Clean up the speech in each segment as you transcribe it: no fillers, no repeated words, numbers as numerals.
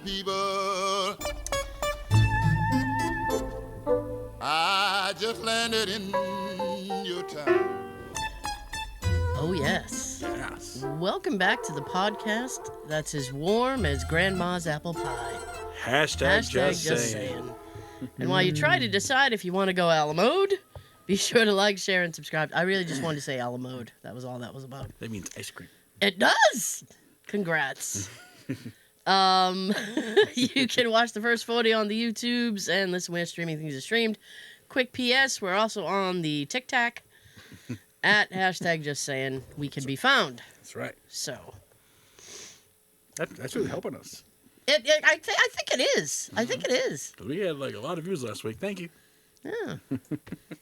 people. I just landed in your town. Oh, yes. Yes. Welcome back to the podcast that's as warm as Grandma's apple pie. Hashtag just saying. And while you try to decide if you want to go a la mode, be sure to like, share, and subscribe. I really just wanted to say a la mode. That was all that was about. That means ice cream. It does! Congrats. You can watch the first 40 on the YouTubes and listen where streaming things are streamed. Quick PS, we're also on the TikTok at hashtag just saying we can be found. That's right. So That's really helping us. I think it is. I think it is. We had like a lot of views last week. Thank you. Yeah.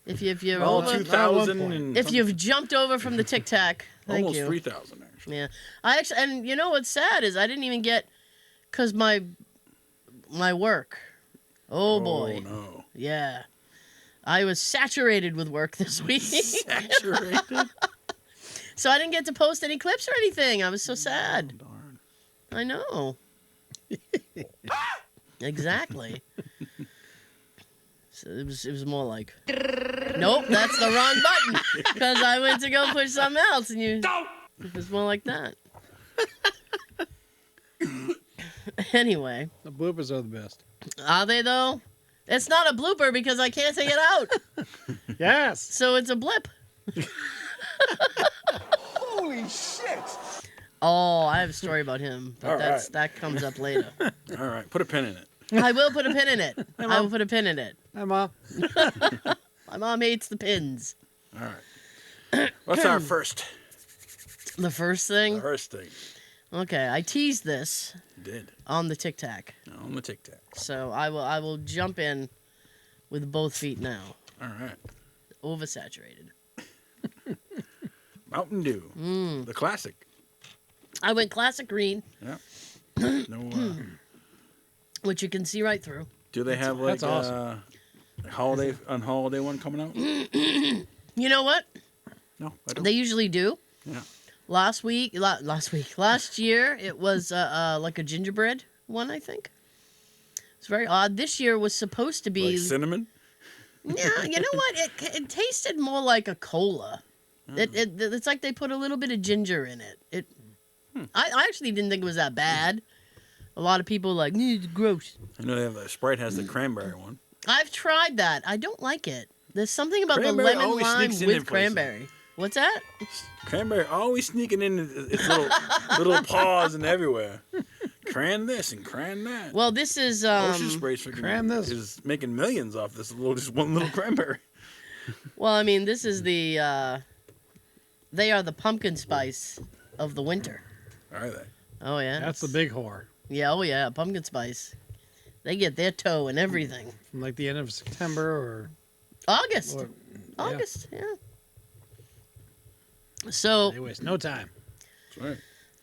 If you're All over, 2,000 and if you've jumped over from the TikTok, thank almost you. 3,000 actually. Yeah. And you know what's sad is I didn't even get, cause my work. Oh boy. Oh no. Yeah. I was saturated with work this week. Saturated. So I didn't get to post any clips or anything. I was so sad. Oh, darn. I know. Exactly. So it was more like, nope, that's the wrong button. Because I went to go push something else, and it was more like that. Anyway. The bloopers are the best. Are they, though? It's not a blooper because I can't take it out. Yes. So it's a blip. Holy shit! Oh, I have a story about him, but All that comes up later. All right, put a pin in it. I will put a pin in it. I will put a pin in it. Hi, Mom. My mom hates the pins. All right. What's our first? The first thing? First thing. Okay, I teased this You did. on the TikTok. On the TikTok. So I will jump in with both feet now. All right. Oversaturated. Mountain Dew. The classic. I went classic green, Yeah. No. which you can see right through. Do they have like that's awesome. holiday one coming out? You know what? No, I don't. They usually do. Yeah. Last year, it was like a gingerbread one, I think. It's very odd. This year was supposed to be... Like cinnamon? Yeah, you know what? It tasted more like a cola. It's like they put a little bit of ginger in it. I actually didn't think it was that bad. A lot of people are like, it's gross. I know they have Sprite has the cranberry one. I've tried that. I don't like it. There's something about Cranberry the lemon always lime sneaks in in with places. cranberry. What's that? Cranberry always sneaking in its little paws and everywhere. Cran this and cran that. Well, this is Ocean Spray's cram this. is making millions off this just one little cranberry. well, I mean, this is the they are the pumpkin spice of the winter. Are they? Oh yeah. That's the big whore. Yeah, oh yeah, pumpkin spice. They get their toe and everything. From like the end of September or August. yeah. August, yeah. So They waste no time. That's right.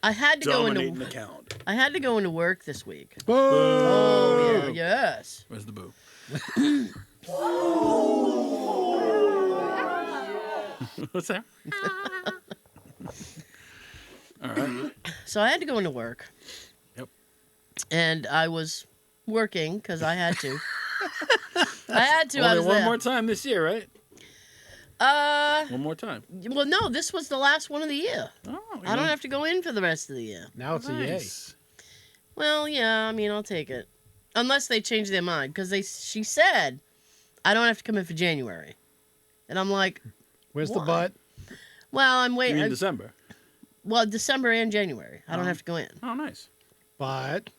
I had to Dominating the calendar. I had to go into work this week. Boo! Oh yeah, yes. Where's the boo? What's that? All right. So I had to go into work. Yep. And I was working because I had to. I had to. I Only was one there. more time this year, right? One more time. Well, no, this was the last one of the year. Oh, I don't have to go in for the rest of the year. Now it's a yay. Nice. Well, yeah, I mean, I'll take it. Unless they change their mind. Because she said, I don't have to come in for January. And I'm like, Where's Why? the butt? well, I'm You waiting. mean December? Well, December and January. I don't have to go in. Oh, nice. But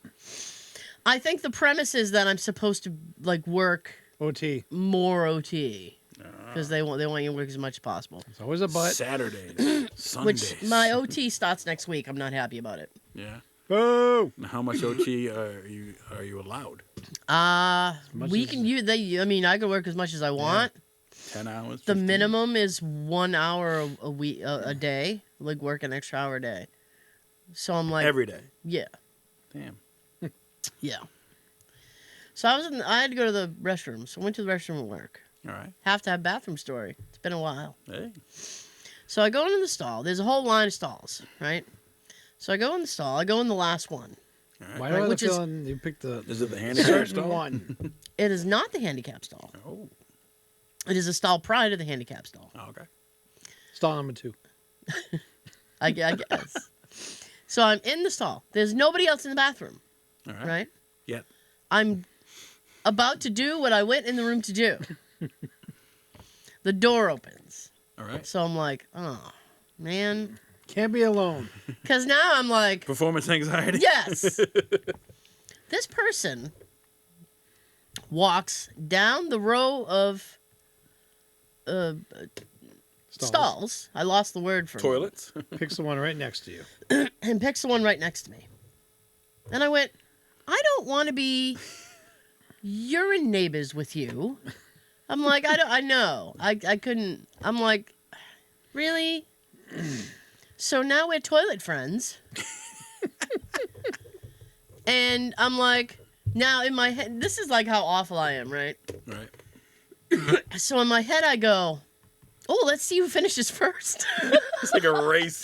I think the premise is that I'm supposed to, like, work OT. more OT. Because they want you to work as much as possible. It's always a butt. Saturdays, Sundays. Which, my OT starts next week. I'm not happy about it. Yeah. Boo! Now, how much OT are you allowed? much We as- can use, I mean, I can work as much as I want. 10 hours? The 15? minimum is 1 hour a week, a day. Like, work an extra hour a day. So I'm like, Every day. yeah, Damn. yeah. So I had to go to the restroom. So I went to the restroom at work. All right. Have to have bathroom story. It's been a while. Hey. So I go into the stall. There's a whole line of stalls, right? So I go in the stall. I go in the last one. right. Why do I have Which the is- feeling you picked the Is it the handicap certain stall? one? It is not the handicap stall. Oh. It is a stall prior to the handicap stall. Oh, okay. Stall number 2. I guess. So I'm in the stall. There's nobody else in the bathroom, All right. right? Yep. I'm about to do what I went in the room to do. The door opens. All right. So I'm like, oh, man. Can't be alone. Because now I'm like, Performance anxiety. yes. This person walks down the row of stalls. I lost the word for it. Toilets. Picks the one right next to you. And picks the one right next to me. And I went, I don't want to be urine neighbors with you. I'm like, I know. I couldn't. I'm like, really? So now we're toilet friends. And I'm like, now in my head, this is like how awful I am, right? Right. So in my head, I go, oh, let's see who finishes first. It's like a race.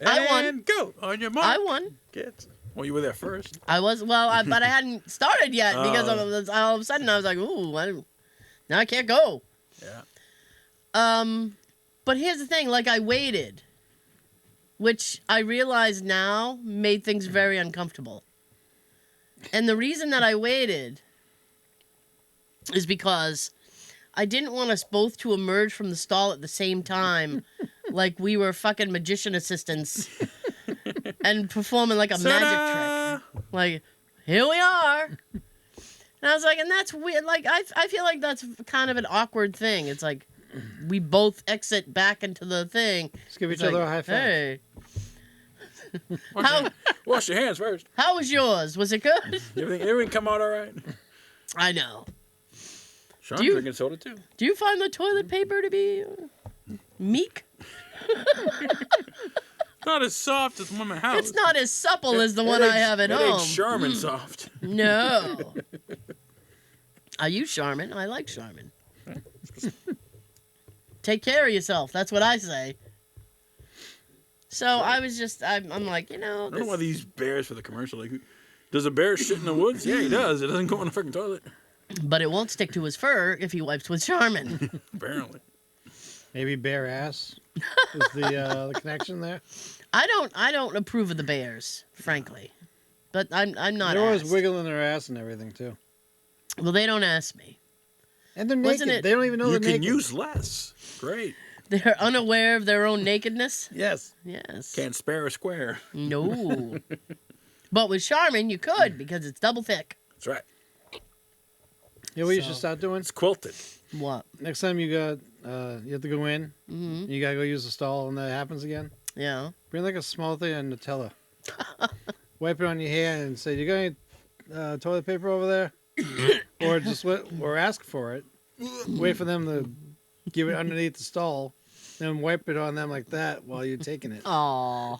I won. And go on your mark. I won. Kids. Well, you were there first. I was, but I hadn't started yet because Oh. all of a sudden I was like, ooh, now I can't go. Yeah. But here's the thing, like I waited, which I realize now made things very uncomfortable. And the reason that I waited is because I didn't want us both to emerge from the stall at the same time, like we were fucking magician assistants and performing like a magic trick. Like, here we are. And I was like, and that's weird. Like, I feel like that's kind of an awkward thing. It's like, we both exit back into the thing. Let's give each It's other like, a high five. Hey, Wash your hands first. how was yours? Was it good? Everything come out all right? I know. Sean's Do you- drinking soda too. Do you find the toilet paper to be meek? Not as soft as one in my house. It's not as supple as the one I have at it home. ain't Charmin soft. No. I use Charmin. I like Charmin. Take care of yourself. That's what I say. So I was just, I'm like, I don't know why this, these bears for the commercial. Like, does a bear shit in the woods? Yeah, he does. It doesn't go in the fucking toilet. but it won't stick to his fur if he wipes with Charmin. Apparently. Maybe bare ass is the connection there. I don't approve of the bears, frankly. But I'm not. They're always asked. wiggling their ass and everything too. Well, they don't ask me. And they're Wasn't naked. it- They don't even know You they're can naked. use less. Great. They're unaware of their own nakedness. Yes. Yes. Can't spare a square. No. But with Charmin, you could because it's double thick. That's right. You know what you So- should start doing? It's quilted. What? Next time you got you have to go in, Mm-hmm. you gotta go use the stall, and that happens again. Yeah. Bring like a small thing of Nutella. Wipe it on your hand and say, "You got any toilet paper over there?" Or just or ask for it. Wait for them to give it underneath the stall, then wipe it on them like that while you're taking it. Aw.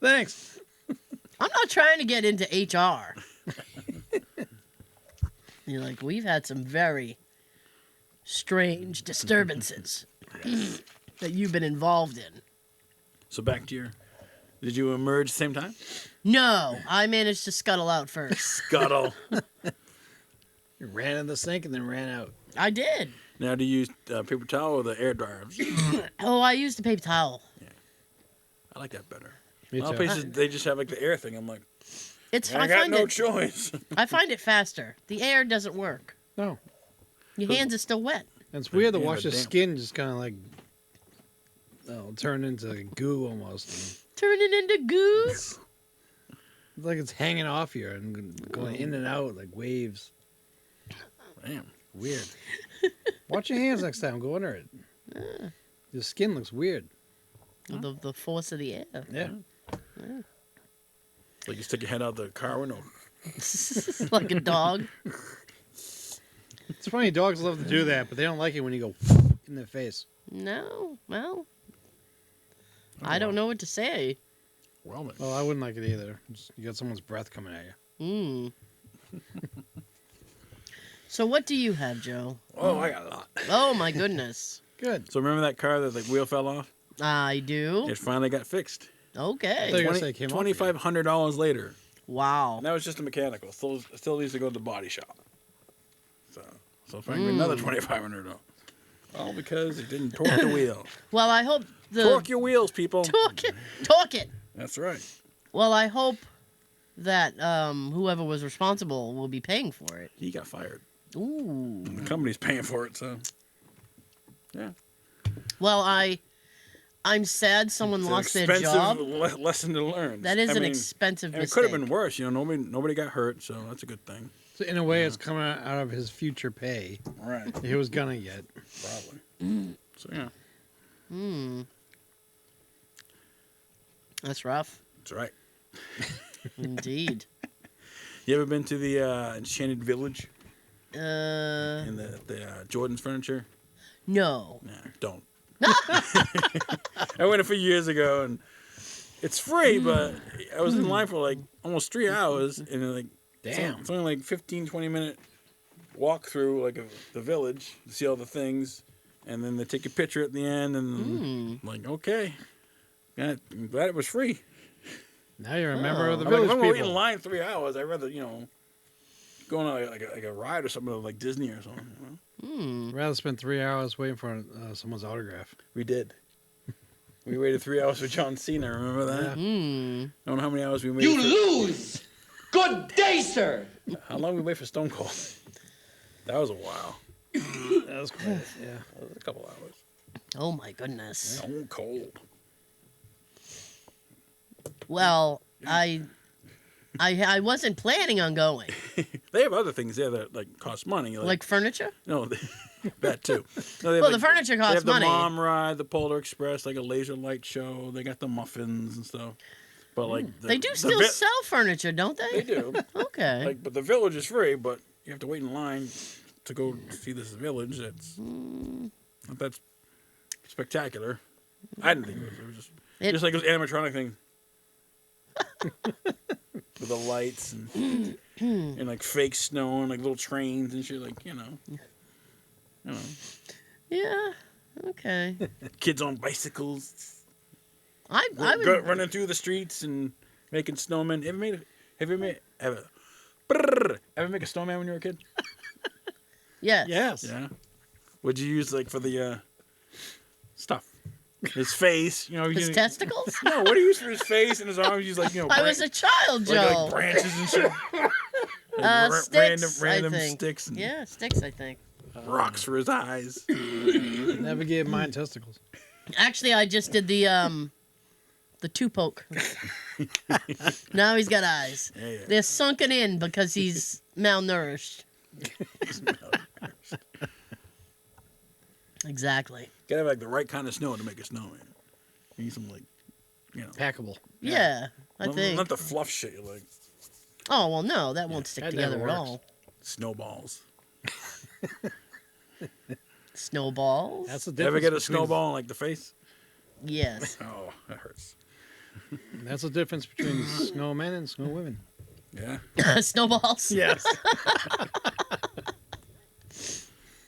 Thanks. I'm not trying to get into HR. You're like, we've had some very strange disturbances that you've been involved in. So back to your... Did you emerge same time? No, I managed to scuttle out first. Scuttle. You ran in the sink and then ran out. I did. Now, do you use paper towel or the air dryer? Oh, I used a paper towel. I like that better. Me A lot of too. places, they just have like the air thing. I'm like, It's I got no choice. I find it faster. The air doesn't work. No. Your hands are still wet. And it's weird to Yeah, watch but the damn. skin just kind of like turn into goo almost. Turn it into goo. It's like it's hanging off here and going in and out like waves. Damn. Weird. Watch your hands next time. Go under it. Your skin looks weird. The force of the air. Yeah. Like you stick your head out the car window. Like a dog. It's funny. Dogs love to do that, but they don't like it when you go in their face. No, well, I don't know what to say. Well, then. Oh, I wouldn't like it either. You got someone's breath coming at you. So what do you have, Joe? Oh, I got a lot. Oh my goodness. Good. So remember that car that like wheel fell off? I do. It finally got fixed. I thought you Okay. were gonna say it came off again. $2,500 later. Wow. And that was just a mechanical. Still needs to go to the body shop. So frankly, another $2,500. All because it didn't torque the wheel. Well, I hope Torque your wheels, people. Torque it. That's right. Well, I hope that whoever was responsible will be paying for it. He got fired. Ooh. The company's paying for it, so yeah. Well, I'm sad someone It's lost an their job. expensive lesson to learn. That is I an mean, expensive and mistake. it could have been worse. Nobody got hurt, so that's a good thing. So in a way, it's coming out of his future pay. Right. He was gonna get. Probably. So yeah. That's rough. That's right. Indeed. You ever been to the Enchanted Village Uh, in the Jordan's furniture? no. Nah, don't. I went a few years ago, and it's free, but I was in line for like almost 3 hours, and like Damn. it's only like 15-20 minute walk through like the village to see all the things, and then they take a picture at the end, and like okay, yeah, I'm glad it was free. Now you're a member of the I'm like, village if I'm waiting in people. line 3 hours, I'd rather go on like a ride or something like Disney or something. I'd rather spend 3 hours waiting for someone's autograph. We did. We waited 3 hours for John Cena. Remember that? Yeah. I don't know how many hours we waited. You lose! Good day, sir! How long we wait for Stone Cold? That was a while. That was cool. Yeah. That was a couple hours. Oh my goodness. Stone Cold. Well, I wasn't planning on going. They have other things there that like cost money. Like furniture? No, that too. No, they have, Well, the furniture they costs have the money. Mom Ride, the Polar Express, like a laser light show. They got the muffins and stuff. But like They do still sell furniture, don't they? They do. Okay. But the village is free, but you have to wait in line to go see this village. That's not that spectacular. I didn't think it was just like those animatronic things with the lights and like fake snow and like little trains and shit. Like you know, Yeah. Okay. kids on bicycles I would. running through the streets and making snowmen. Ever make a snowman when you were a kid? Yes. Yes. Yeah. What'd you use like for the stuff? His face, His testicles? No, what do you use for his face and his arms? Use like I was a child, Joe. like branches and shit. Sticks, random I think. sticks and Yeah, sticks, I think. rocks for his eyes. Never gave mine testicles. Actually, I just did the two poke. Now he's got eyes. Yeah. They're sunken in because he's malnourished. Exactly. Gotta have like the right kind of snow to make a snowman. You need some like, Packable. Yeah, I think. not the fluff shit you like. Oh, well, no, that won't stick that together never at works. all. Snowballs. Snowballs? That's the You difference. ever get a between- snowball in like the face? Yes. Oh, that hurts. That's the difference between snowmen and snow women. Yeah, Snowballs? Yes.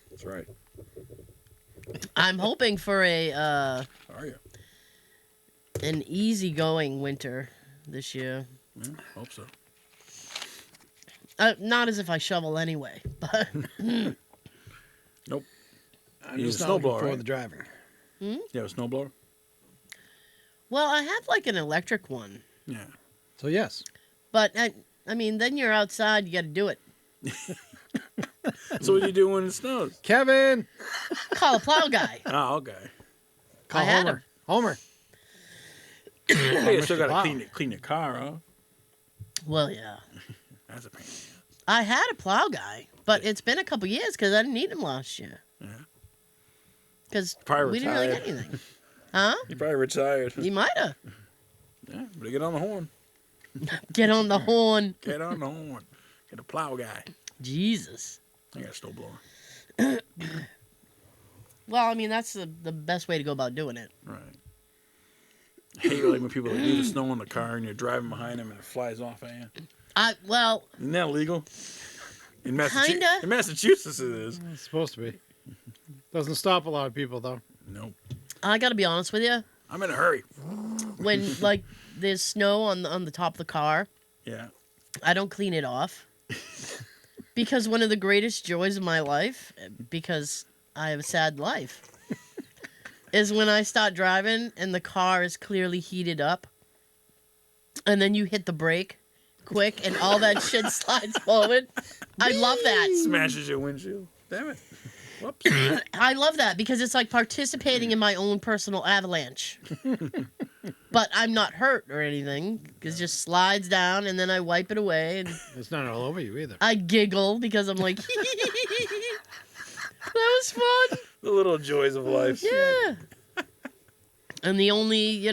that's right. I'm hoping for Are you? an easygoing winter this year. Yeah, hope so. Not as if I shovel anyway, but Nope. I'm You just use a not looking snowblower, for right? the driving. You have a snowblower? well, I have like an electric one. Yeah. So yes. But I mean, then you're outside, you got to do it. So what do you do when it snows? Kevin. Call a plow guy. Oh, okay. Call I had Homer. Homer. Hey, you still Wow. gotta clean your car off. Well, yeah. That's a pain. I had a plow guy, but it's been a couple years because I didn't need him last year. Yeah. Because Probably we didn't really get retired. anything. Huh? You probably retired. You might have. Yeah, but get on the horn. Get on the horn. Get on the horn. Get a plow guy. Jesus. I got a snowblower. Well, I mean, that's the best way to go about doing it. Right. I hate like when people leave the snow in the car and you're driving behind them and it flies off at you. Well, Isn't that illegal? In Kinda. In Massachusetts it is. It's supposed to be. Doesn't stop a lot of people though. Nope. I got to be honest with you. I'm in a hurry. When, like, there's snow on the top of the car, Yeah. I don't clean it off. Because one of the greatest joys of my life, because I have a sad life, is when I start driving and the car is clearly heated up, and then you hit the brake quick and all that shit slides forward. I love that. Smashes your windshield. Damn it. Whoops. I love that because it's like participating in my own personal avalanche. But I'm not hurt or anything because it just slides down and then I wipe it away and It's not all over you either. I giggle because I'm like, that was fun. The little joys of life. Yeah. And the only,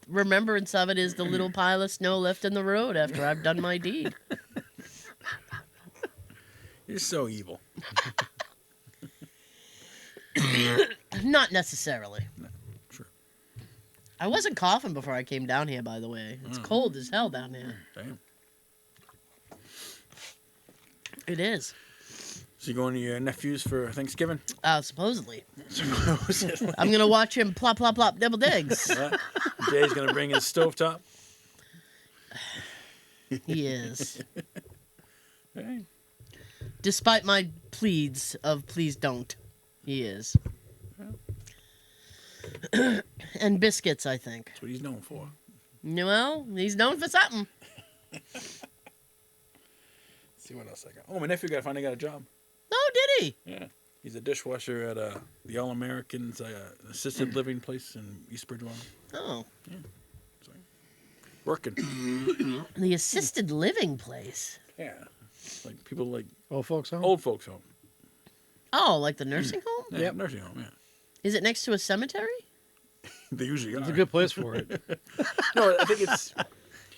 remembrance of it is the little pile of snow left in the road after I've done my deed. You're so evil. Not necessarily. No, sure. I wasn't coughing before I came down here, by the way. It's cold as hell down here. Damn. It is. So you going to your nephew's for Thanksgiving? Supposedly. I'm going to watch him plop, plop, plop, double digs. Yeah. Jay's going to bring his stovetop. He is. Hey. Despite my pleads of please don't. He is. And biscuits, I think. That's what he's known for. Well, he's known for something. Let's see what else I got. Oh, my nephew finally got a job. Oh, did he? Yeah. He's a dishwasher at the All Americans assisted living place in East Bridgewater. Oh. So, working. The assisted living place. Yeah. Like people like Old folks home? old folks home. Oh, like the nursing home? Yeah, nursing home, yeah. Is it next to a cemetery? They usually are. It's a good place for it. No, I think it's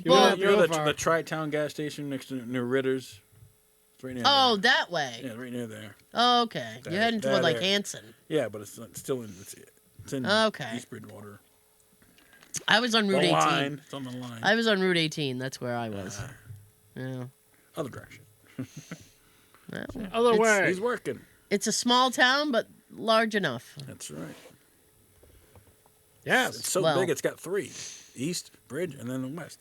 You Well, don't have to go far. the Tri-Town gas station next to near Ritter's. It's right near Oh, there. that way. Yeah, right near there. Oh, okay. You're heading toward like area. Hanson. Yeah, but it's still in it's in Okay. East Bridgewater. I was on Route The 18. line. It's on the line. I was on Route 18. That's where I was. Uh, Yeah. Other direction. Well, Other it's, way. He's working. It's a small town, but large enough. That's right. Yes. It's so Well- big. It's got 3: East Bridge and then the West.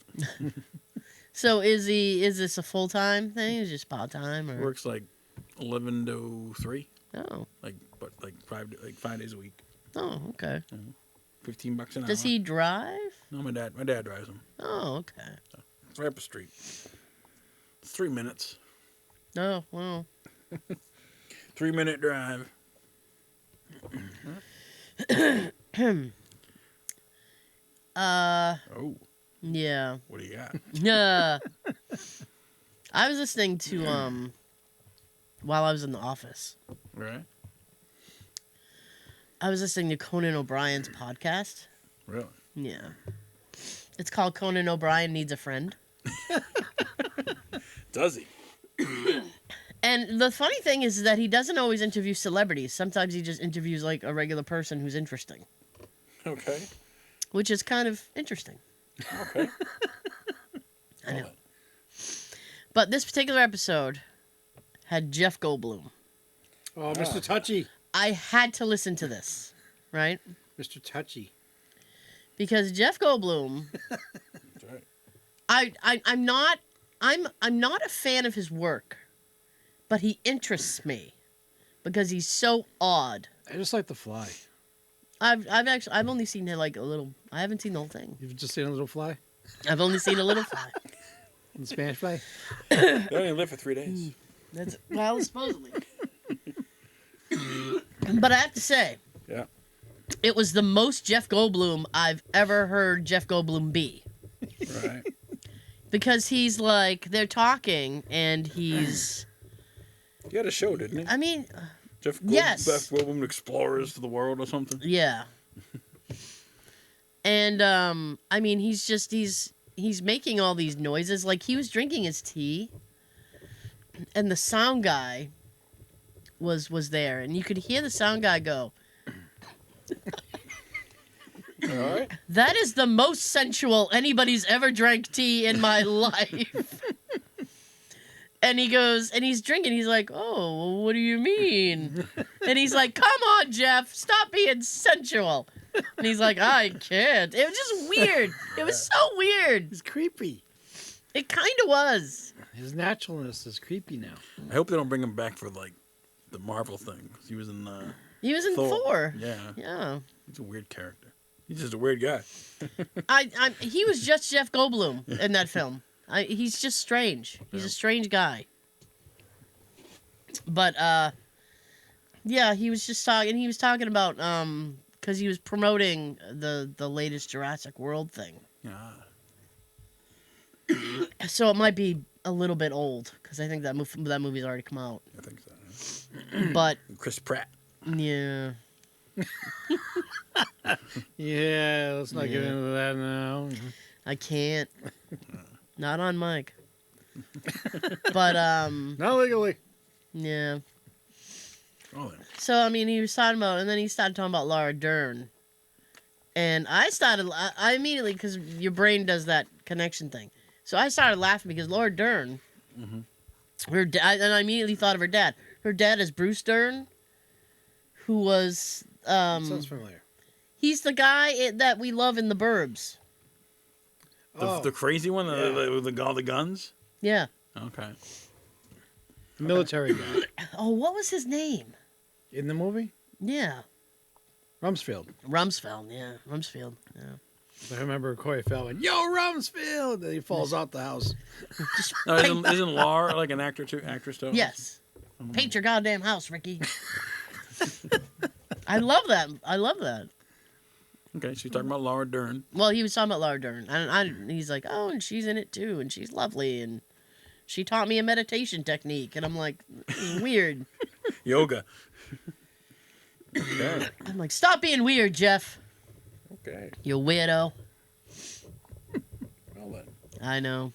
So is this a full time thing? Is it just part time or? Works like 11 to 3, Oh. like 5 days a week. Oh, okay. $15 an hour. Does he drive? No, my dad drives him. Oh, okay. It's right up the street. It's 3 minutes. Oh, well. 3-minute drive. Oh, Yeah. what do you got? Yeah. I was listening to while I was in the office. Right? I was listening to Conan O'Brien's podcast. Really? Yeah. It's called Conan O'Brien Needs a Friend. Does he? And the funny thing is that he doesn't always interview celebrities. Sometimes he just interviews like a regular person who's interesting, Okay. which is kind of interesting. Okay. I know. But this particular episode had Jeff Goldblum. Oh, Mr. Touchy. I had to listen to this, right? Mr. Touchy. Because Jeff Goldblum, That's right. I'm not a fan of his work, but he interests me because he's so odd. I just like The Fly. I've only seen like a little. I haven't seen the whole thing. You've just seen a little fly? I've only seen a little fly. In the Spanish Fly? They only live for 3 days. That's well, supposedly. But I have to say, Yeah. it was the most Jeff Goldblum I've ever heard Jeff Goldblum be. Right. Because he's like, they're talking, and he's. He had a show, didn't he? I mean, Jeff yes. Goldblum Explorers to the World or something. yeah. And I mean, he's making all these noises. Like he was drinking his tea, and the sound guy was there, and you could hear the sound guy go, All right. "That is the most sensual anybody's ever drank tea in my life." And he goes, and he's drinking. He's like, "Oh, well, what do you mean?" And he's like, "Come on, Jeff, stop being sensual." And he's like, "I can't." It was just weird. It was so weird. It's creepy. It kind of was. His naturalness is creepy now. I hope they don't bring him back for like the Marvel thing. 'Cause he was in He was in Thor. Yeah. Yeah. He's a weird character. He's just a weird guy. He was just Jeff Goldblum in that film. He's just strange. He's a strange guy. But yeah, he was just talking. He was talking about because he was promoting the latest Jurassic World thing. Yeah. So it might be a little bit old because I think that movie's already come out. I think so. But Chris Pratt. yeah. Yeah, let's not get into that now. I can't. Not on mic. But Not legally. yeah. Oh, then. So I mean, he was talking about, and then he started talking about Laura Dern, and I immediately, because your brain does that connection thing. So I started laughing because Laura Dern, and I immediately thought of her dad. Her dad is Bruce Dern, who was Sounds familiar. he's the guy that we love in The Burbs. The crazy one with all the guns? Yeah. Okay. Military guy. Oh, what was his name? In the movie? Yeah. Rumsfeld. Rumsfeld. Yeah. Rumsfeld. Yeah. I remember Corey Feldman. Yo, Rumsfeld! And he falls out the house. No, isn't Laura like an actress too? Yes. Paint your goddamn house, Ricky. I love that. I love that. Okay, she's talking about Laura Dern. Well, he was talking about Laura Dern, and he's like, "Oh, and she's in it too, and she's lovely, and she taught me a meditation technique." And I'm like, "This is weird." Yoga. Okay. I'm like, "Stop being weird, Jeff. Okay. You weirdo." Well then. I know.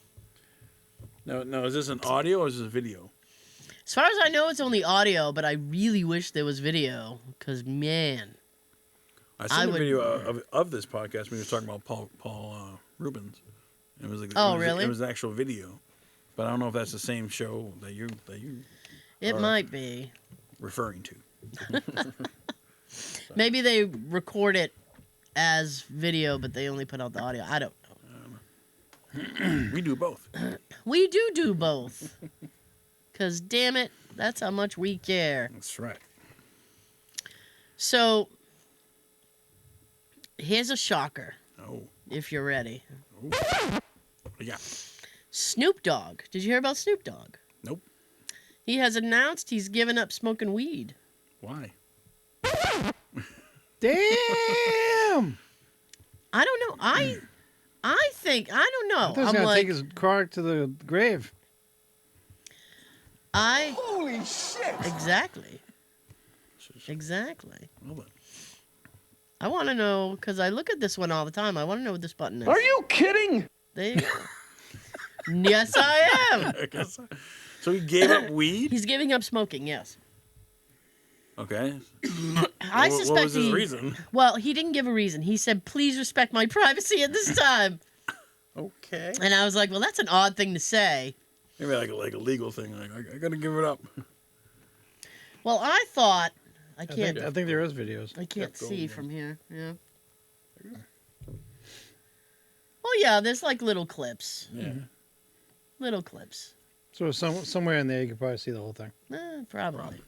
No, is this an audio or is this a video? As far as I know, it's only audio, but I really wish there was video, because man, I seen a video of this podcast when he was talking about Paul Rubens. It was like, really? It was an actual video, but I don't know if that's the same show that you it are might be. referring to. Maybe they record it as video, but they only put out the audio. I don't know. We do both. We do both. Because, damn it, that's how much we care. That's right. So, here's a shocker, Oh. if you're ready. Yeah. Snoop Dogg. Did you hear about Snoop Dogg? Nope. He has announced he's given up smoking weed. Why? Damn! I don't know. I don't know. I thought he was I'm going to like, take his car to the grave. Holy shit! Exactly. Well then. I want to know, because I look at this one all the time. I want to know what this button is. Are you kidding? There you go. Yes, I am. I guess so. He gave up weed. He's giving up smoking, yes. Okay. I What suspect was his reason? Well, he didn't give a reason. He said, "Please respect my privacy at this time." Okay. And I was like, "Well, that's an odd thing to say." Maybe like a legal thing. Like I gotta give it up. Well, I thought I I can't. think there is videos. I can't Jeff see Goldblum. from here. Yeah. Well, yeah. There's like little clips. Yeah. Little clips. So somewhere in there, you can probably see the whole thing. Probably.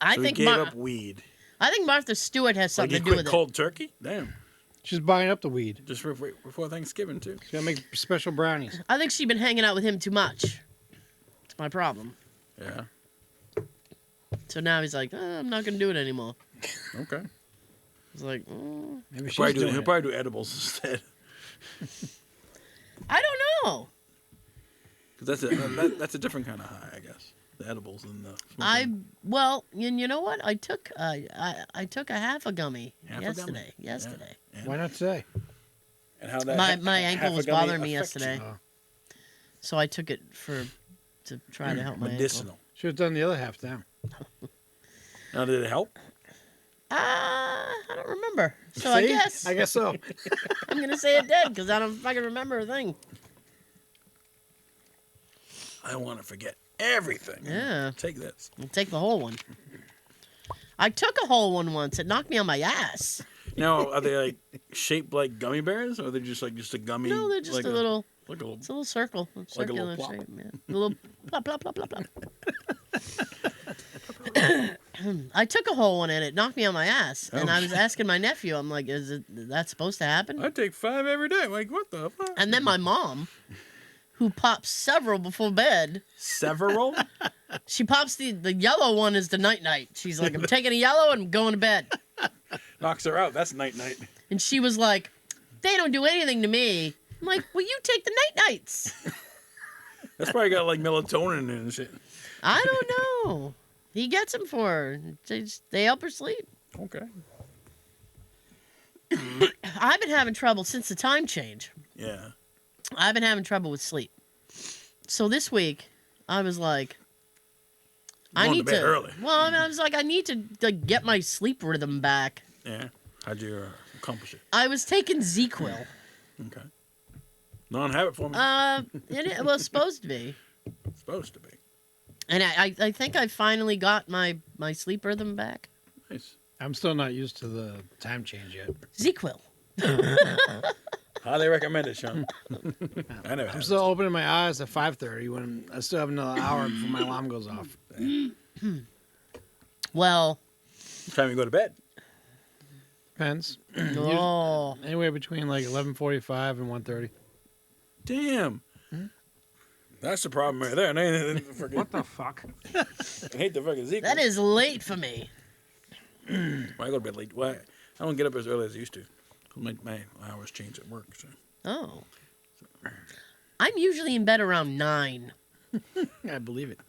I So think he gave up weed. I think Martha Stewart has Like something he to do quit with it. cold turkey? Damn. She's buying up the weed. Just before Thanksgiving too. She's going to make special brownies. I think she's been hanging out with him too much. That's my problem. Yeah. So now he's like, I'm not gonna do it anymore. Okay. He's like, Maybe she's He'll doing it. probably do edibles instead. I don't know. Because that's a different kind of high, I guess. The edibles and the smoking. You know what? I took I took a half a gummy Half a yesterday. gummy? Yesterday. And- Why not today? And how that My half ankle a was gummy bothering me affects you. yesterday. So I took it to try to help my Medicinal. Should have done the other half now. Now, did it help? I don't remember. So I See? I guess so. I'm gonna say it did because I don't fucking remember a thing. I want to forget everything. Yeah. Take this. I'll take the whole one. I took a whole one once. It knocked me on my ass. Now, are they like shaped like gummy bears, or are they just a gummy? No, they're just like a little. like a little. It's a little circle, Like a little circular plop. shape, man. A little plop, plop, plop, plop, plop. I took a whole one and it knocked me on my ass. And Oh, I was asking my nephew, I'm like, is that supposed to happen? I take 5 every day. Like, what the fuck? And then my mom, who pops several before bed, Several? she pops the yellow one is the night. She's like, I'm taking a yellow and I'm going to bed. Knocks her out. That's night. And she was like, they don't do anything to me. I'm like, well, you take the nights. That's probably got like melatonin in it and shit. I don't know. He gets them for her. They help her sleep. Okay. I've been having trouble since the time change. Yeah. I've been having trouble with sleep. So this week, I was like, I Going to need bed to. early. Well, I mean, I was like, I need to like, get my sleep rhythm back. Yeah. How'd you accomplish it? I was taking Z-Quil. Okay. Non-habit for me. And it was supposed to be. Supposed to be. And I think I finally got my sleep rhythm back. Nice. I'm still not used to the time change yet. Z-Quil. Highly recommend it, Sean. I never I'm had still opening my eyes at 5:30 when I still have another hour before my alarm goes off. Well, it. Time you go to bed. Depends. oh, Anywhere between like 11:45 and 1:30. Damn. That's the problem right there. What the fuck? I hate the fucking Zeke. that is late for me. Why I go to bed late? Why? I don't get up as early as I used to. My hours change at work. So. Oh. I'm usually in bed around 9. I believe it.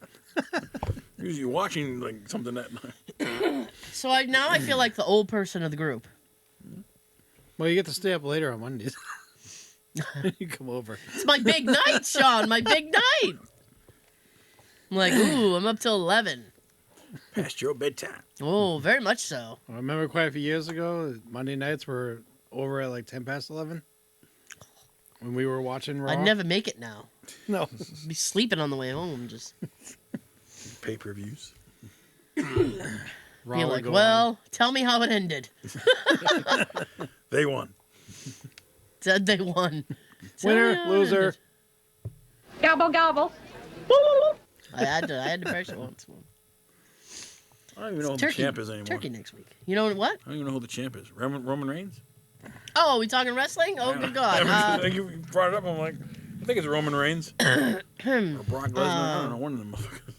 Usually watching like something that night. So now I feel like the old person of the group. Well, you get to stay up later on Mondays. You come over. It's my big night, Sean. My big night. I'm like, ooh, I'm up till 11. Past your bedtime. Oh, very much so. I remember quite a few years ago, Monday nights were over at like 11:10 when we were watching Raw. I'd never make it now. No. I'd be sleeping on the way home. Just Pay-per-views. Raw be would like, go well, tell me how it ended. They won. Said they won. Tell Winner, me how it loser. ended. Gobble, gobble. I had to push it once. I don't even know who Turkey, the champ is anymore. Turkey next week. You know what? I don't even know who the champ is. Roman Reigns? Oh, we talking wrestling? Oh, good God. I think you brought it up. I'm like, I think it's Roman Reigns. or Brock Lesnar. I don't know. One of them motherfuckers.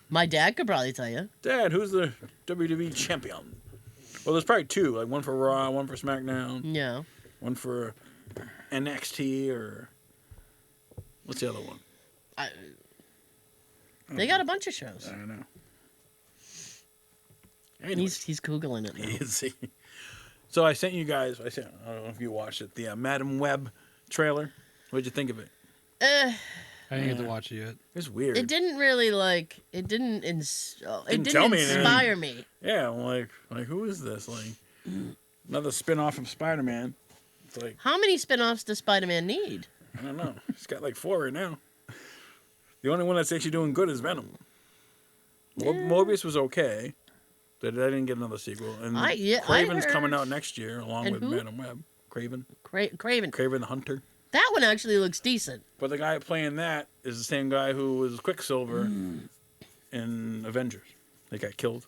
My dad could probably tell you. Dad, who's the WWE champion? Well, there's probably two. Like one for Raw, one for SmackDown, Yeah. one for NXT, or what's the other one? They got a bunch of shows. I don't know. And Anyways, he's Googling it now. see. So I sent you guys. I don't know if you watched it. The Madam Web trailer. What'd you think of it? I didn't get to watch it yet. It's weird. It didn't really like. It didn't. Didn't tell me anything. inspire me. Yeah, I'm like who is this? Like another spin-off of Spider-Man. It's like How many spin-offs does Spider-Man need? I don't know. He's got like 4 right now. The only one that's actually doing good is Venom. Morbius was okay. I didn't get another sequel. And I Craven's heard- coming out next year along And with who? Madam Web. Craven. Craven. Craven the Hunter. That one actually looks decent. But the guy playing that is the same guy who was Quicksilver in Avengers. They got killed.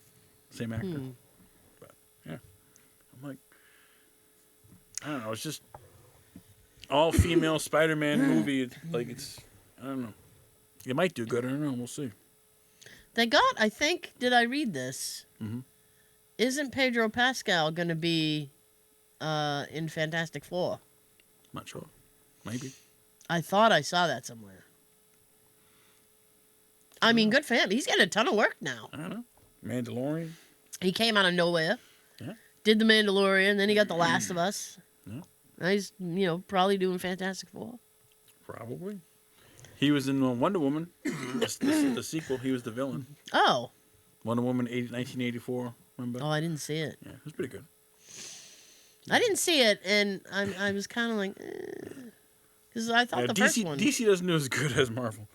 Same actor. But yeah. I'm like, I don't know. It's just all female Spider-Man movie. Like I don't know. It might do good. I don't know. We'll see. They got. I think. Did I read this? Mhm. Isn't Pedro Pascal going to be in Fantastic Four? Not sure. Maybe. I thought I saw that somewhere. I mean, good for him. He's getting a ton of work now. I don't know. Mandalorian. He came out of nowhere. Yeah. Did The Mandalorian, then he got The Last of Us. Yeah. Now he's, probably doing Fantastic Four. Probably. He was in Wonder Woman, the sequel. He was the villain. Oh. Wonder Woman 1984. Remember? Oh, I didn't see it. Yeah, it was pretty good. I didn't see it, and I was kind of like, because I thought the first one. DC doesn't do as good as Marvel.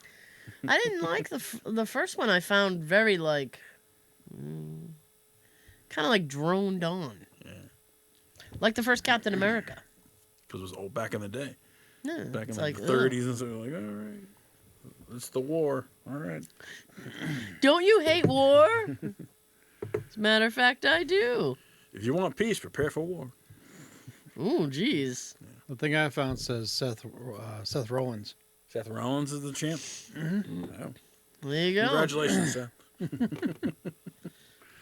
I didn't like the first one. I found very like, kind of like droned on. Yeah. Like the first Captain America. Because it was old back in the day. Yeah, Back in it's the like, 30s and stuff. Like, all right. It's the war. All right. Don't you hate war? As a matter of fact, I do. If you want peace, prepare for war. Ooh, jeez. The thing I found says Seth Rollins. Seth Rollins is the champ. Oh. There you go. Congratulations, Seth.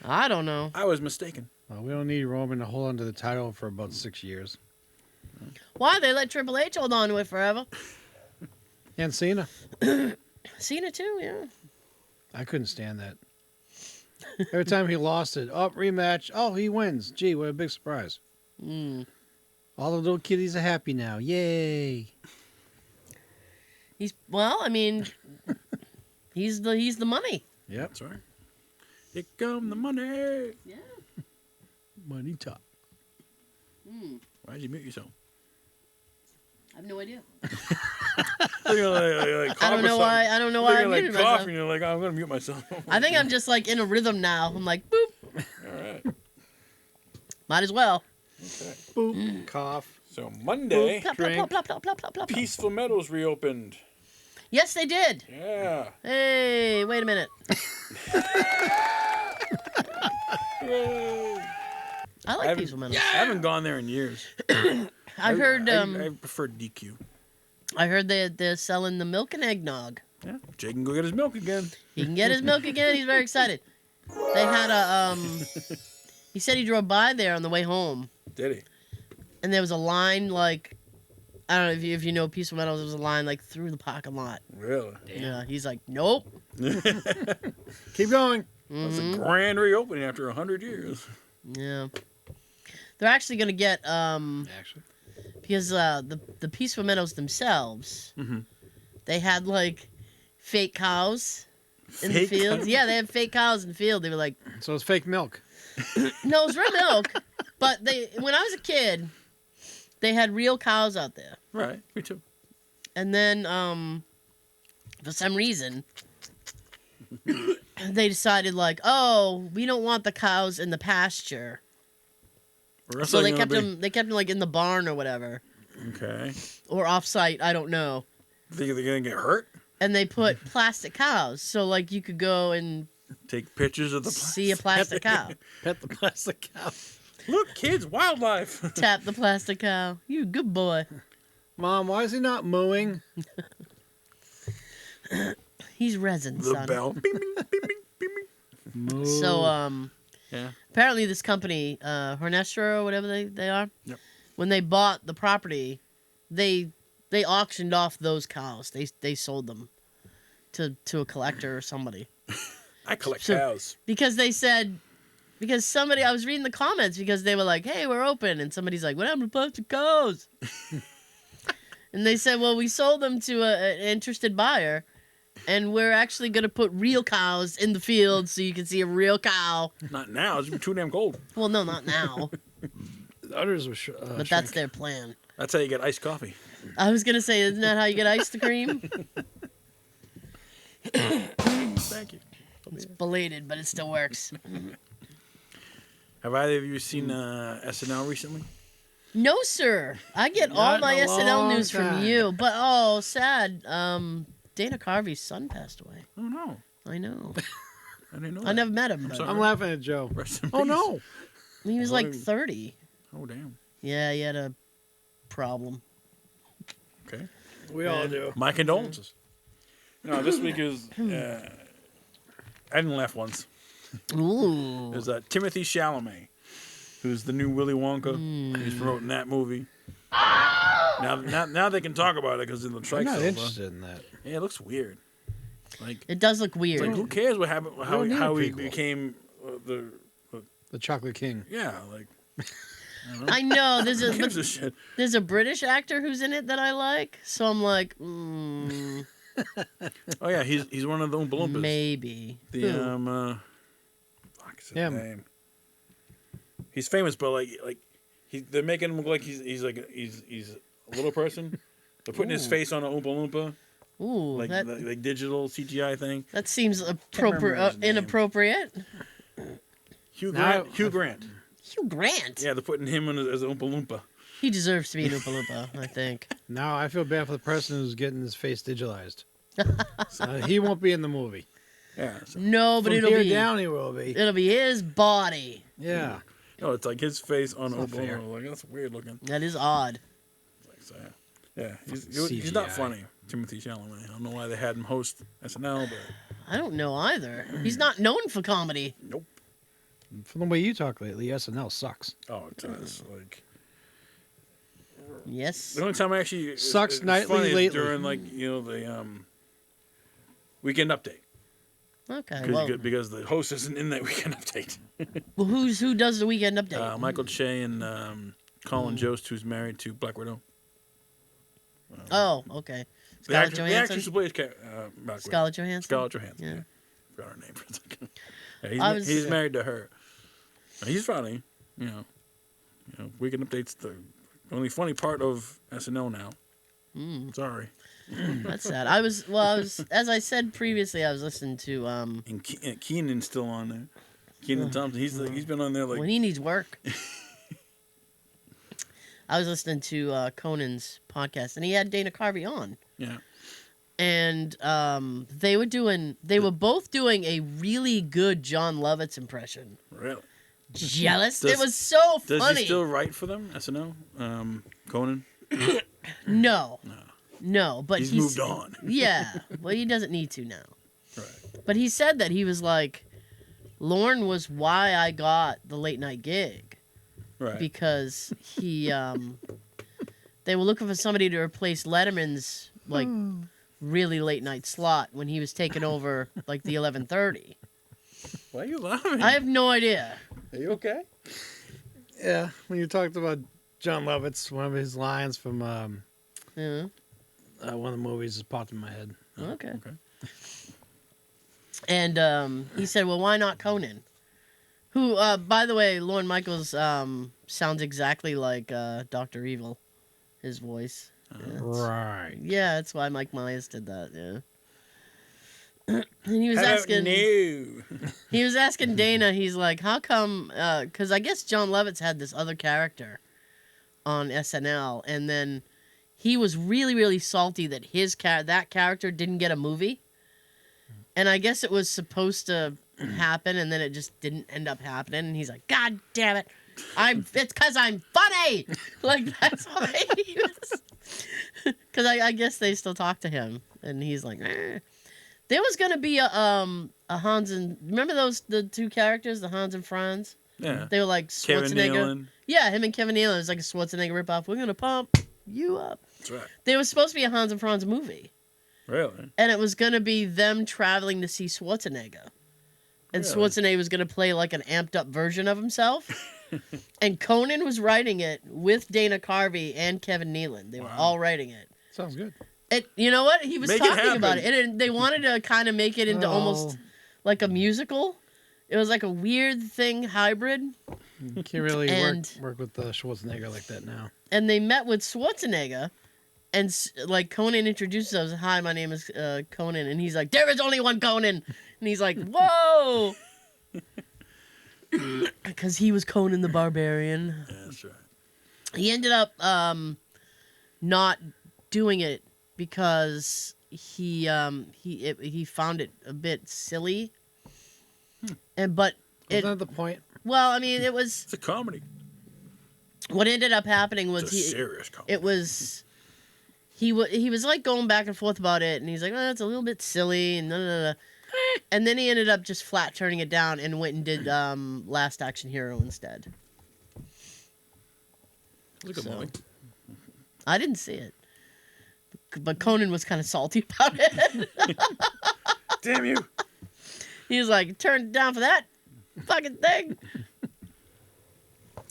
I don't know. I was mistaken. Well, we don't need Roman to hold on to the title for about 6 years. Why? They let Triple H hold on to it forever. And Cena. Cena, too, yeah. I couldn't stand that. Every time he lost it, rematch. Oh, he wins. Gee, what a big surprise. Mm. All the little kiddies are happy now. Yay. He's the money. Yep. That's right. Here come the money. Yeah. Money talk. Why'd you mute yourself? I have no idea. I I don't know why I muted myself. coughing. You're like, I'm going to mute myself. I think I'm just like in a rhythm now. I'm like, boop. All right. Might as well. Okay. Boop. Cough. So Monday, Plop, plop, plop, plop, plop, plop, plop, plop. Peaceful Meadows reopened. Yes, they did. Yeah. Hey, wait a minute. Hooray. I like Peaceful Meadows. I haven't gone there in years. I heard. I prefer DQ. I heard they're selling the milk and eggnog. Yeah. Jay can go get his milk again. He can get his milk again. He's very excited. They had a He said he drove by there on the way home, Did he? and there was a line like, I don't know if you know Peaceful Meadows. There was a line like through the parking lot. Really? Yeah. He's like, nope. Keep going. That's a grand reopening after 100 years. Yeah. They're actually gonna get Actually. because the Peaceful Meadows themselves, they had like fake cows in the Fake fields. cows? Yeah, they had fake cows in the field. They were like, So it's fake milk. no, it was real milk. But when I was a kid, they had real cows out there. Right. Me too. And then for some reason they decided like, oh, we don't want the cows in the pasture. So they kept them like in the barn or whatever. Okay. Or off site, I don't know. Think they're gonna get hurt? And they put plastic cows, so like you could go and Take pictures of the see a plastic cow. Pet the plastic cow. Look, kids, wildlife. Tap the plastic cow. You good boy. Mom, why is he not mooing? He's resin, The son. bell. Bing, bing, bing, bing, bing, bing. Moo. So Yeah. apparently this company, Hornestra or whatever they are, Yep. when they bought the property, they auctioned off those cows. They sold them to a collector or somebody. I collect So- cows. Because they said, because somebody, I was reading the comments because they were like, hey, we're open. And somebody's like, what happened to plastic cows? And they said, well, we sold them to an interested buyer. And we're actually going to put real cows in the field so you can see a real cow. Not now. It's too damn cold. Well, no, not now. The others were But that's their plan. That's how you get iced coffee. I was going to say, isn't that how you get ice cream? Thank you. It's belated, but it still works. Have either of you seen SNL recently? No, sir. I get all Not my in a SNL long news from time. you. But, oh, sad. Dana Carvey's son passed away. Oh, no. I know. I didn't know I that. never met him. But sorry. I'm laughing at Joe. Rest in Oh peace. no. he was like 30. Oh, damn. Yeah, he had a problem. Okay. We all do. My condolences. No, this week is... I didn't laugh once. Ooh. There's Timothy Chalamet, who's the new Willy Wonka. He's promoting that movie. Now they can talk about it because in the I'm strike's not over. interested in that. Yeah, it looks weird. Like, It does look weird. who cares what happened? don't need How a he prequel. became The Chocolate King. yeah, like I know. There's who gives a a shit? there's a British actor who's in it that I like. So I'm like, Oh yeah, he's one of the Oompa Loompas. maybe. The Who? fuck's his Him. name? He's famous, but they're making him look like he's a little person. They're putting his Ooh. face on an Oompa Loompa, Ooh, like digital CGI thing. that seems remember his name. inappropriate. Hugh Now- Grant. Hugh Grant. Hugh Grant. Yeah, they're putting him in as an Oompa Loompa. He deserves to be an Oompa Loompa, I think. Now I feel bad for the person who's getting his face digitalized. He won't be in the movie. Yeah. So, No, but From it'll here be down, he will be. it'll be his body. Yeah. no, it's like his face on not Oompa fair. Loompa. Like, that's weird looking. That is odd. Like, so, yeah, he's not CGI. funny, Timothy Chalamet. I don't know why they had him host SNL, but I don't know either. He's not known for comedy. nope. From the way you talk lately, SNL sucks. Oh, it does. Like, Yes. the only time I actually Sucks it's nightly funny is lately. during like the weekend update. Okay. Because the host isn't in that weekend update. Well, who does the weekend update? Michael Che and Colin Jost, who's married to Black Widow. Oh, okay. The Scarlett actress Johansson. who plays Black Widow. Scarlett Johansson. Scarlett Johansson. Yeah. Yeah. Forgot her name for a second. Yeah, he's married to her. He's funny. You know, weekend updates the only funny part of SNL now. Sorry. That's sad. I was as I said previously, I was listening to And Keenan's still on there. Keenan Thompson. He's been on there like when he needs work. I was listening to Conan's podcast, and he had Dana Carvey on. yeah. And they were both doing a really good John Lovitz impression. Really. Jealous? Does- it was so Does funny. he still write for them? SNL? Conan? No, but He's moved on. Yeah, well, he doesn't need to now. Right. But he said that he was like, Lorne was why I got the late night gig Right. because he they were looking for somebody to replace Letterman's like really late night slot when he was taking over like the 11:30. Why are you laughing? I have no idea. Are you okay? Yeah. When you talked about John Lovitz, one of his lines from Yeah. one of the movies just popped in my head. Okay. Okay. And he said, "Well, why not Conan?" Who, by the way, Lorne Michaels sounds exactly like Dr. Evil, his voice. Right. Yeah, that's why Mike Myers did that. Yeah. And he was I don't asking. know. He was asking Dana. He's like, "How come?" Because I guess John Lovitz had this other character on SNL, and then he was really, really salty that that character didn't get a movie. And I guess it was supposed to happen, and then it just didn't end up happening. And he's like, "God damn it! It's because I'm funny." Like that's why he was. Because I guess they still talk to him, and he's like, "Eh." There was gonna be a Hans and remember the two characters, the Hans and Franz. Yeah. They were like Kevin Schwarzenegger. Nealon. Yeah, him and Kevin Nealon. It was like a Schwarzenegger ripoff. We're gonna pump you up. That's right. There was supposed to be a Hans and Franz movie. Really? And it was going to be them traveling to see Schwarzenegger. And Really? Schwarzenegger was going to play like an amped up version of himself. And Conan was writing it with Dana Carvey and Kevin Nealon. They were all writing it. Sounds good. You know what? He was Make it talking about happen. it. And they wanted to kind of make it into almost like a musical. It was like a weird thing hybrid. You can't really And- work with Schwarzenegger like that now. And they met with Schwarzenegger. And like Conan introduces us, "Hi, my name is Conan," and he's like, "There is only one Conan," and he's like, "Whoa," because he was Conan the Barbarian. Yeah, that's right. He ended up not doing it because he found it a bit silly, but Isn't that the point? well, I mean, it was It's a comedy. what ended up happening was It's a serious comedy. it was. He was like going back and forth about it, and he's like, "Oh, it's a little bit silly," and and then he ended up just flat turning it down and went and did Last Action Hero instead. It's a good So- movie. I didn't see it, but Conan was kind of salty about it. Damn you! He was like, "Turned it down for that fucking thing."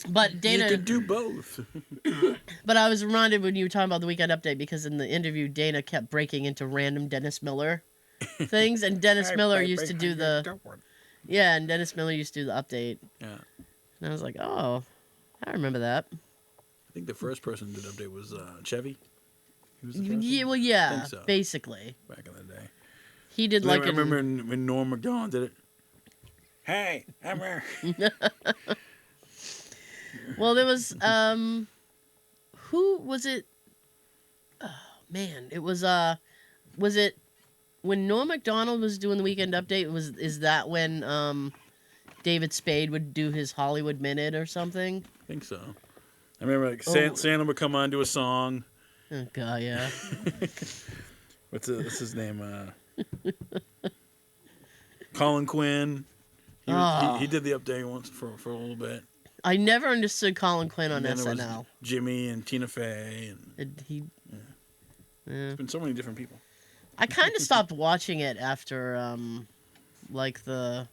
But Dana, You could do both. but I was reminded when you were talking about the weekend update because in the interview, Dana kept breaking into random Dennis Miller things, and Dennis Miller used to do and Dennis Miller used to do the update. Yeah. And I was like, "Oh, I remember that." I think the first person to update was Chevy. He was the first Yeah, one? well, I yeah, think so. Bassically, Back in the day. he did I like remember when Norm Macdonald did it. Hey, I'm here. Well, there was who was it? Oh man, it was it when Norm Macdonald was doing the Weekend Update? Is that when David Spade would do his Hollywood Minute or something? I think so. I remember like Santa would come on, do a song. Oh god, yeah. What's his name? Colin Quinn. He did the update once for a little bit. I never understood Colin Quinn on And then there was SNL. Jimmy and Tina Fey, and Yeah. it's been so many different people. I kind of stopped watching it after like the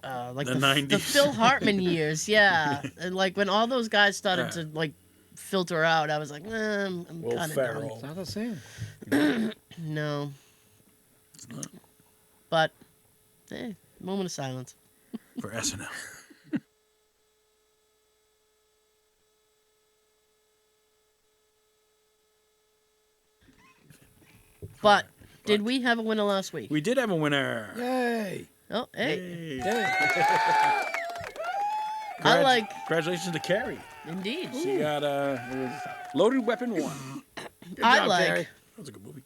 The the 90s. Phil Hartman years, yeah. And like when all those guys started to like filter out, I was like, I'm Will kind of Ferrell. It's not the same. done. No, It's not but moment of silence. for SNL. But did we have a winner last week? We did have a winner. Yay! Oh, hey, Yay. I like Congratulations to Carrie. indeed. She got it was Loaded Weapon 1. I job, like Terry. That was a good movie.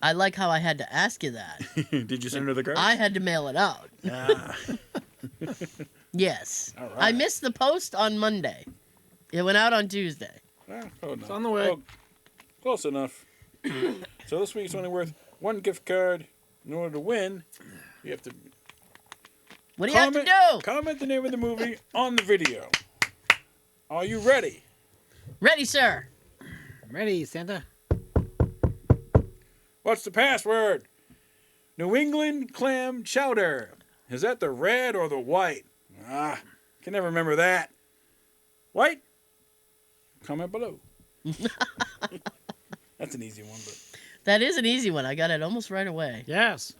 I like how I had to ask you that. Did you send her the card? I had to mail it out. Ah. Yes. All right. I missed the post on Monday. It went out on Tuesday. It's on the way. Well, close enough. So this week's only worth one gift card. In order to win, you have to What do you have to do? comment the name of the movie on the video. Are you ready? Ready, sir. I'm ready, Santa. What's the password? New England clam chowder. Is that the red or the white? Can never remember that. White? Comment below. That's an easy one, but That is an easy one. I got it almost right away. Yes.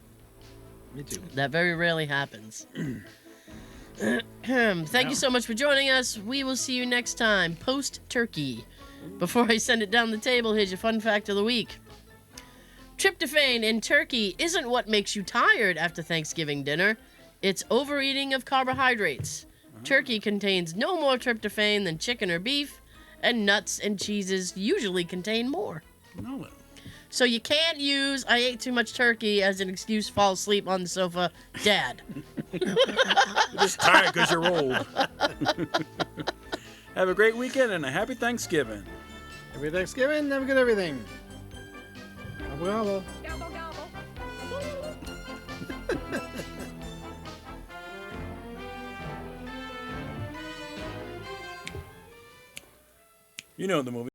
Me too. That very rarely happens. Thank you so much for joining us. We will see you next time, post-turkey. Before I send it down the table, here's your fun fact of the week. Tryptophan in turkey isn't what makes you tired after Thanksgiving dinner. It's overeating of carbohydrates. Turkey contains no more tryptophan than chicken or beef, and nuts and cheeses usually contain more. no. So you can't use "I ate too much turkey" as an excuse to fall asleep on the sofa, Dad. You're just tired because you're old. Have a great weekend and a happy Thanksgiving. Happy Thanksgiving. Have a good everything. Gobble, gobble. Gobble, gobble. You know the movie.